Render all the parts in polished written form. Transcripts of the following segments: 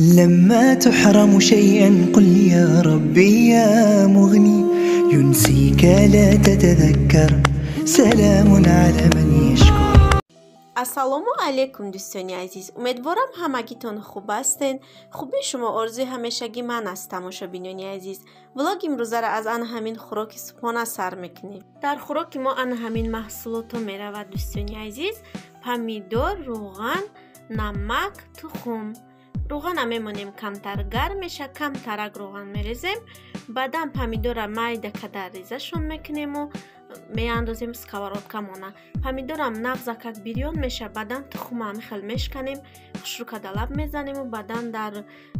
لما تحرم شيئا قل يا ربي يا مغني، ينسيك لا تتذكر، سلام على من يشكر. ассалому алейкум дӯстони азиз, умедворам ҳамагитон хуб ҳастен. хуби шумо орзуи ҳамешагӣ ман аст. тамошобинони азиз, влоги имрӯзара аз ана ҳамин хӯроки субҳона сар мекунем. дар хӯроки мо ана ҳамин маҳсулото меравад дӯстони азиз: помидор, рӯған, намак, тухм. рӯғана мемонем камтар гарм меша, камтарак рӯған мерезем. баъдан помидора майда кадар резашон мекунему меандозем сковородкамона. помидорам нағзакак бирён меша, баъдан тухмам хел мешканем, хушрӯ кадалаб мезанему, баъдан дар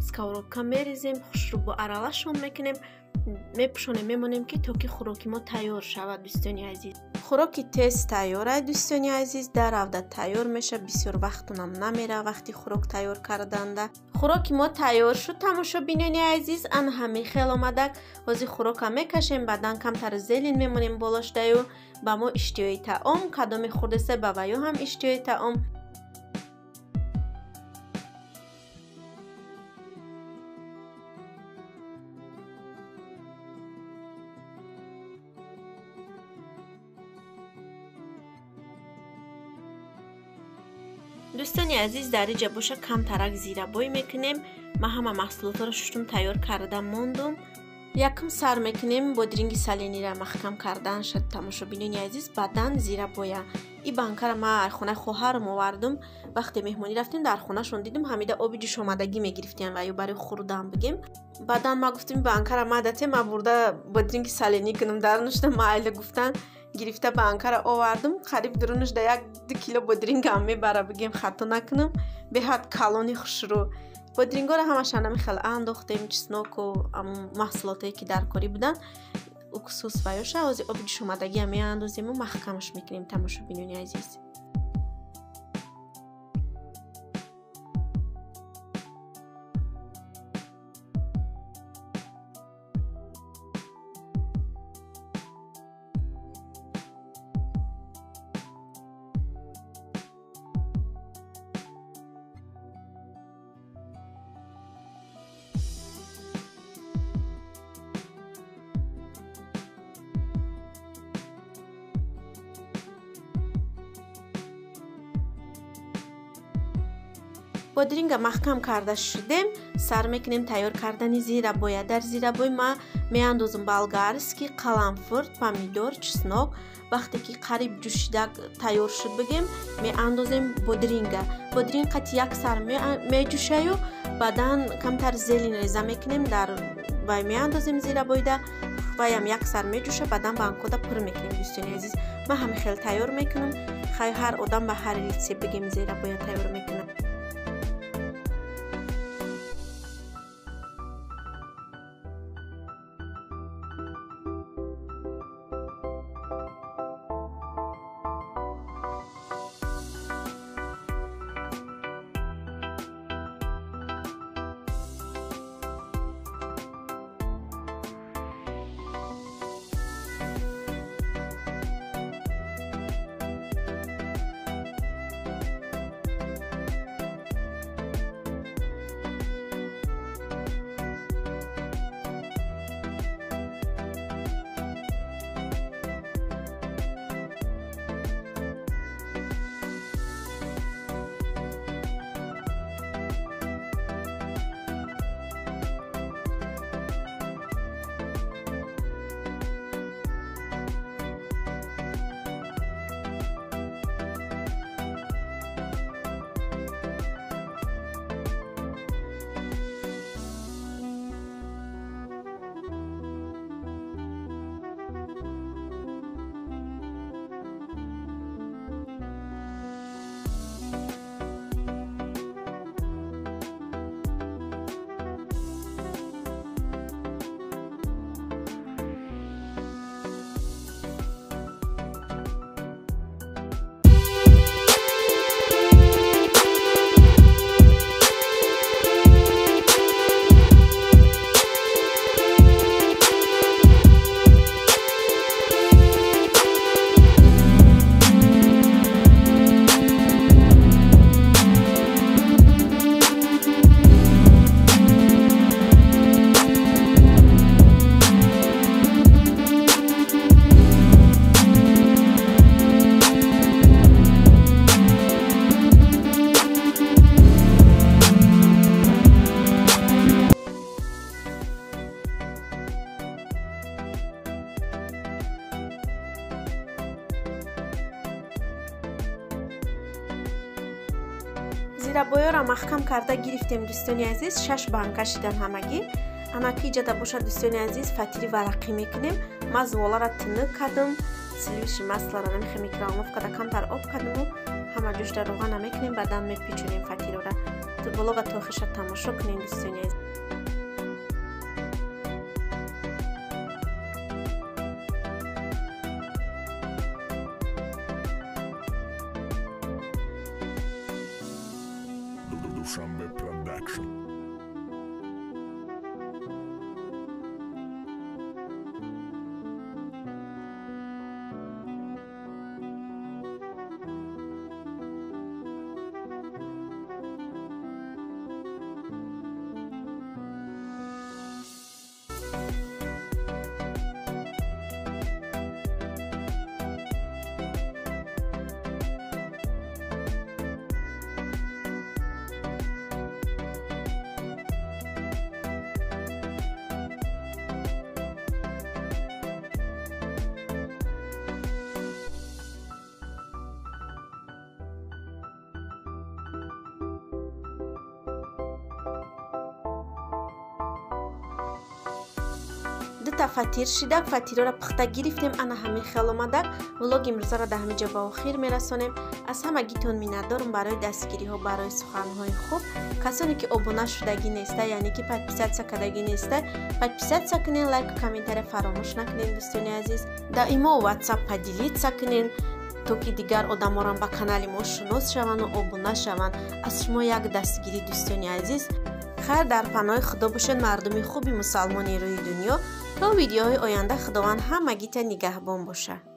сковородка мерезем, хушрӯ бо аралашон мекунем, мепӯшонем, мемонем ки то ки хӯроки мо тайёр шавад. дӯстони азиз, хӯроки тез тайёр ай дӯстони азиз, дар авда тайёр меша, бисёр вақтунам намера вақти хӯрок тайёр карданда. хӯроки мо тайёр шуд. тамошобинони азиз, ана ҳамин хел омадак. ҳозир хӯрока мекашем, баъдан камтар зелин мемонем болоштаю. ба мо иштиёи таом, кадоме хурдеса ба ваё ҳам иштиёи таом. дӯстони азиз, дар иҷа боша камтарак зирабой мекунем. ман ҳама маҳсулотро шуштум тайёр карда мондум. якм сар мекунем бодринги салениро маҳкам кардан шад. тамошобинони азиз, баъдан зирабоя и банкара ман хонаи хоҳарам овардум. вақте меҳмонӣ рафтем дар хонашон дидум ҳамида оби ҷӯшомадагӣ мегирифтем ва ё барои хӯрдан бигем. баъдан ман гуфтем банкара ма дате ма бурда бодринги саленӣ кунам. дар нушда майли гуфтан гирифта банкара овардум. қариб дурунушда 1-2 кило бодрингам мебара бигем, хато накунам. беҳад калони хушрӯ бодрингоро ҳамашона мехел андохтем, чесноку маҳсулотое ки дар корӣ будан, уксус ва ёша. ҳозир оби ҷӯшомадагиам меандозему маҳкамаш мекунем. тамошобинони азиз, бодринга маҳкам карда шудем. сар мекунем тайёр кардани зирабоя. дар зирабой ма меандозам болгарский, қаламфур, помидор, чеснок. вақте ки қариб ҷӯшида тайёр шуд бигем, меандозем бодринга. бодринг қати як сар меҷӯшаю. баъдан камтар зелин реза мекунем, дар вай меандозем зирабойда. ваям як сар меҷӯша, баъдан банкода пур мекунем. дӯстони азиз, ман ҳамин хел тайёр мекунам. хай ҳар одам ба ҳар рецепт бигем зирабоя тайёр мекунам. мирабоёро маҳкам карда гирифтем дӯстони азиз. 6 банк кашидан ҳамагӣ. ана ки ҷада бошад дӯстони азиз, фатири варақӣ мекунем. ман зволара тинук кардам, сливиши маслара намехе микроволновка да камтар об кардаму ҳама ҷӯшда роғана мекунем, баъдан мепечунем фатирора. ту блога то охиша тамошо кунем дӯстони азиз. Dushanbe Production. дута фатир шидак, фатирора пухта гирифтем. ана ҳамин хел омадак. влоги имрӯзаро дар ҳамин ҷо ба охир мерасонем. аз ҳамагитон миннатдорам барои дастгириҳо, барои суханҳои хуб. касоне ки обуна шудагӣ неста, яъне ки подписатсия кардагӣ неста, подписатсия кунен, лайку комментария фаромӯш накунен дӯстони азиз. даимо ватсапа делитса кунен, то ки дигар одаморам ба канали мо шунос шаванду обуна шаванд. аз шумо як дастгирӣ дӯстони азиз. хайр дар паноҳи худо бошед мардуми хуби мусалмони рӯи дунё. то видеоҳои оянда худованд ҳамагита нигаҳбон бошад.